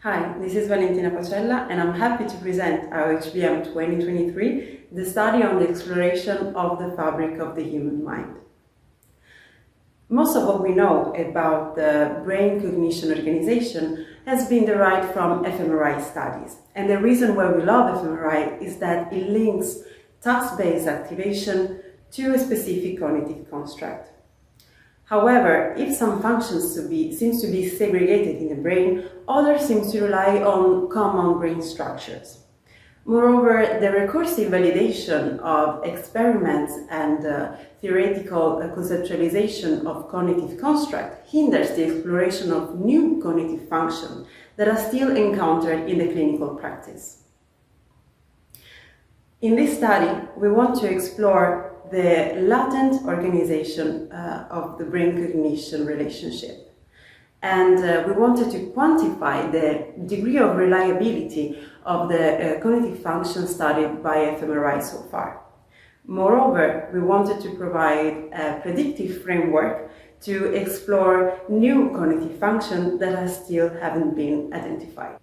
Hi, this is Valentina Pacella and I'm happy to present OHBM 2023, the study on the exploration of the fabric of the human mind. Most of what we know about the brain-cognition organization has been derived from fMRI studies. And the reason why we love fMRI is that it links task-based activation to a specific cognitive construct. However, if some functions seems to be segregated in the brain, others seem to rely on common brain structures. Moreover, the recursive validation of experiments and theoretical conceptualization of cognitive construct hinders the exploration of new cognitive functions that are still encountered in the clinical practice. In this study, we want to explore the latent organization of the brain-cognition relationship. And we wanted to quantify the degree of reliability of the cognitive function studied by fMRI so far. Moreover, we wanted to provide a predictive framework to explore new cognitive functions that still haven't been identified.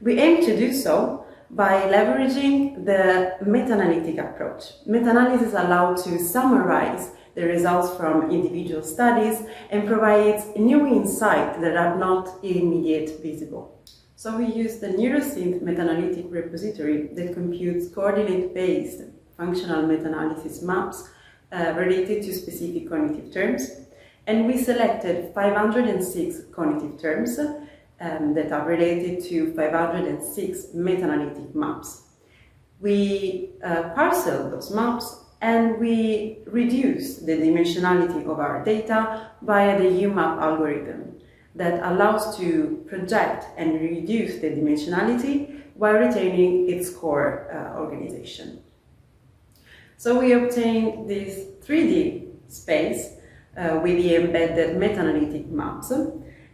We aim to do so by leveraging the meta-analytic approach. Meta-analysis allows to summarize the results from individual studies and provides new insights that are not immediately visible. So we use the NeuroSynth meta-analytic repository that computes coordinate-based functional meta-analysis maps related to specific cognitive terms, and we selected 506 cognitive terms that are related to 506 meta-analytic maps. We parcel those maps and we reduce the dimensionality of our data via the UMAP algorithm that allows to project and reduce the dimensionality while retaining its core organization. So we obtained this 3D space with the embedded meta-analytic maps.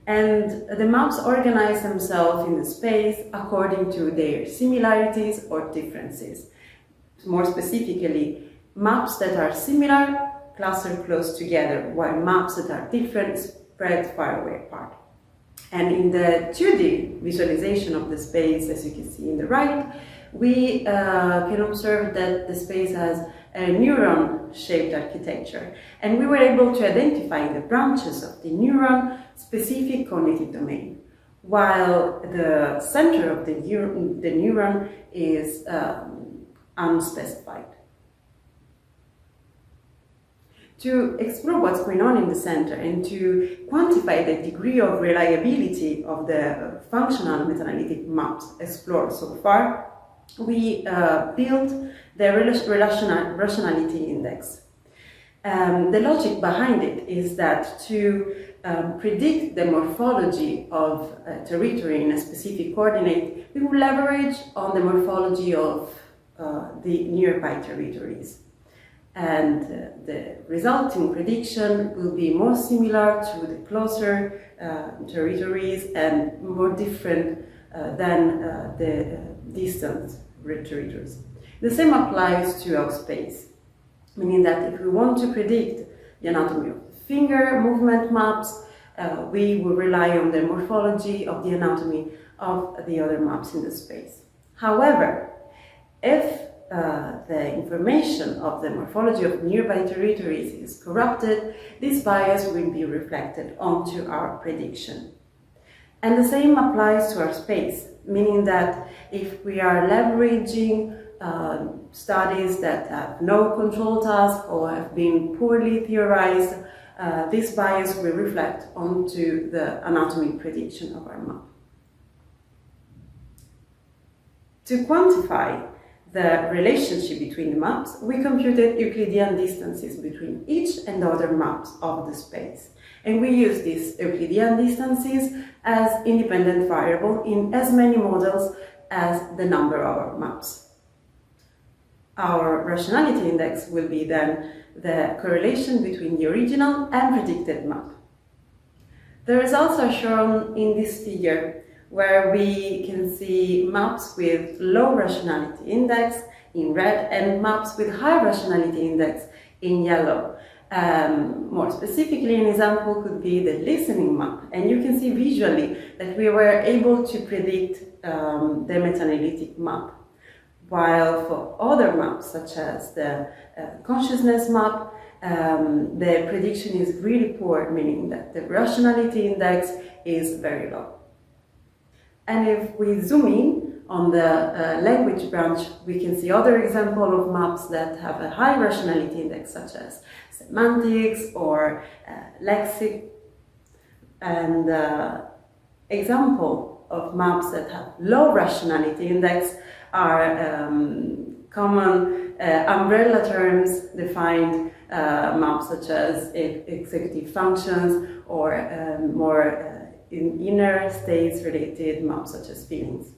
And the maps organize themselves in the space according to their similarities or differences. More specifically, maps that are similar cluster close together, while maps that are different spread far away apart. And in the 2D visualization of the space, as you can see in the right, we can observe that the space has a neuron-shaped architecture, and we were able to identify in the branches of the neuron specific cognitive domain, while the center of the neuron is unspecified. To explore what's going on in the center and to quantify the degree of reliability of the functional meta-analytic maps explored so far, we built the rationality index. The logic behind it is that to predict the morphology of a territory in a specific coordinate, we will leverage on the morphology of the nearby territories. And the resulting prediction will be more similar to the closer territories and more different than the distant territories. The same applies to our space, meaning that if we want to predict the anatomy of the finger movement maps, we will rely on the morphology of the anatomy of the other maps in the space. However, if the information of the morphology of nearby territories is corrupted, this bias will be reflected onto our prediction. And the same applies to our space, meaning that if we are leveraging studies that have no control task or have been poorly theorized, this bias will reflect onto the anatomy prediction of our map. To quantify the relationship between the maps, we computed Euclidean distances between each and other maps of the space. And we use these Euclidean distances as independent variable in as many models as the number of our maps. Our rationality index will be then the correlation between the original and predicted map. The results are shown in this figure, where we can see maps with low rationality index in red and maps with high rationality index in yellow. More specifically, an example could be the listening map, and you can see visually that we were able to predict the meta-analytic map, while for other maps, such as the consciousness map, the prediction is really poor, meaning that the rationality index is very low. And if we zoom in on the language branch, we can see other examples of maps that have a high rationality index, such as semantics or lexic. And example of maps that have low rationality index are common umbrella terms defined maps, such as executive functions, or more in inner states related maps, such as feelings.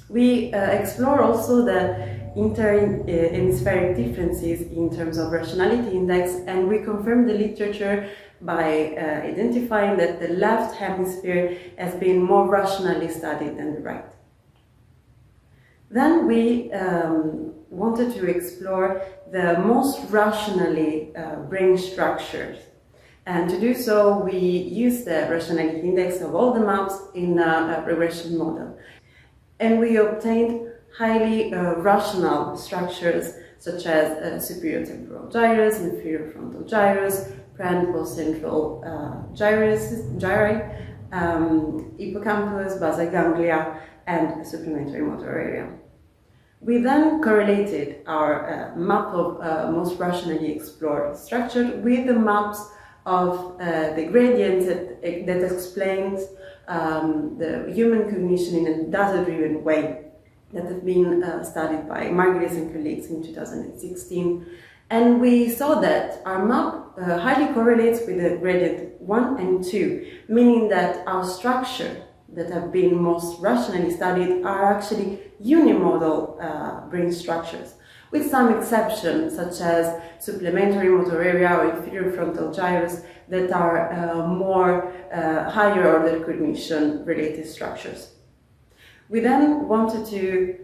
We explore also the inter-hemispheric differences in terms of rationality index, and we confirm the literature by identifying that the left hemisphere has been more rationally studied than the right. Then we wanted to explore the most rationally brain structures. And to do so, we used the rationality index of all the maps in a regression model. And we obtained highly rational structures, such as superior temporal gyrus, inferior frontal gyrus, pre-and-post-central gyri, hippocampus, basal ganglia, and supplementary motor area. We then correlated our map of most rationally explored structure with the maps of the gradients that explains the human cognition in a data-driven way, that have been studied by Margulies and colleagues in 2016. And we saw that our map highly correlates with the gradient 1 and 2, meaning that our structure that have been most rationally studied are actually unimodal brain structures, with some exceptions, such as supplementary motor area or inferior frontal gyrus, that are more higher order cognition related structures. We then wanted to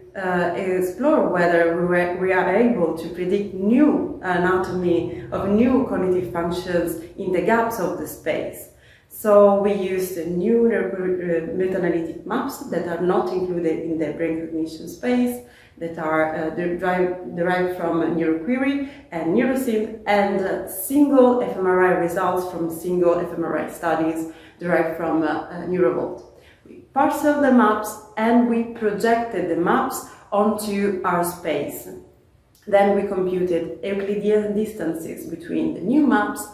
explore whether we are able to predict new anatomy of new cognitive functions in the gaps of the space. So we used new meta-analytic maps that are not included in the brain cognition space, that are derived from NeuroQuery and NeuroSynth, and single fMRI results from single fMRI studies derived from NeuroVault. We parceled the maps and we projected the maps onto our space. Then we computed Euclidean distances between the new maps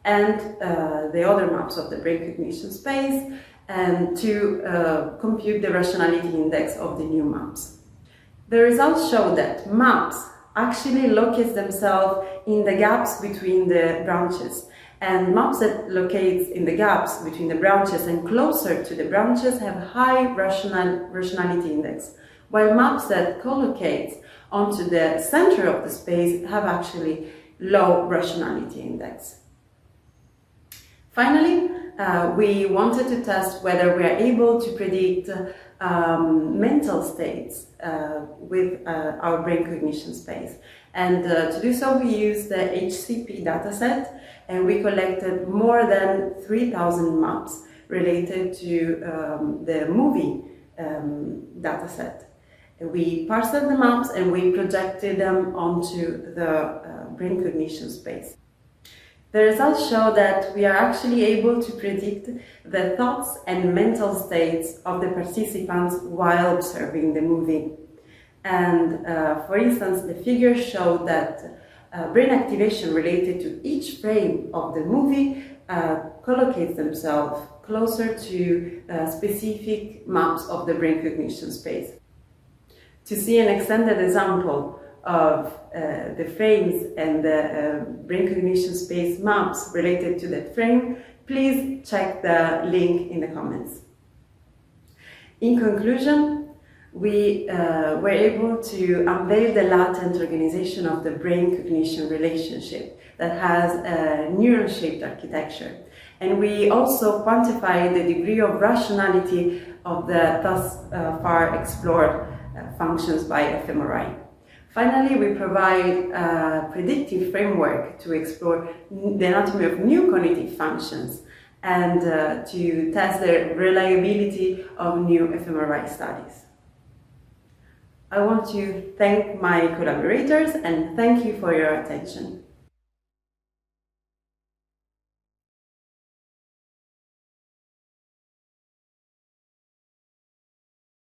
and the other maps of the brain cognition space, and to compute the rationality index of the new maps. The results show that maps actually locate themselves in the gaps between the branches, and maps that locate in the gaps between the branches and closer to the branches have high rationality index, while maps that collocate onto the center of the space have actually low rationality index. Finally, we wanted to test whether we are able to predict mental states with our brain cognition space. And to do so, we used the HCP dataset, and we collected more than 3,000 maps related to the movie dataset. We parceled the maps and we projected them onto the brain cognition space. The results show that we are actually able to predict the thoughts and mental states of the participants while observing the movie. And for instance, the figures show that brain activation related to each frame of the movie collocates themselves closer to specific maps of the brain cognition space. To see an extended example of the frames and the brain cognition space maps related to that frame, please check the link in the comments. In conclusion, we were able to unveil the latent organization of the brain-cognition relationship that has a neuron-shaped architecture. And we also quantified the degree of rationality of the thus far explored functions by fMRI. Finally, we provide a predictive framework to explore the anatomy of new cognitive functions and to test the reliability of new fMRI studies. I want to thank my collaborators and thank you for your attention.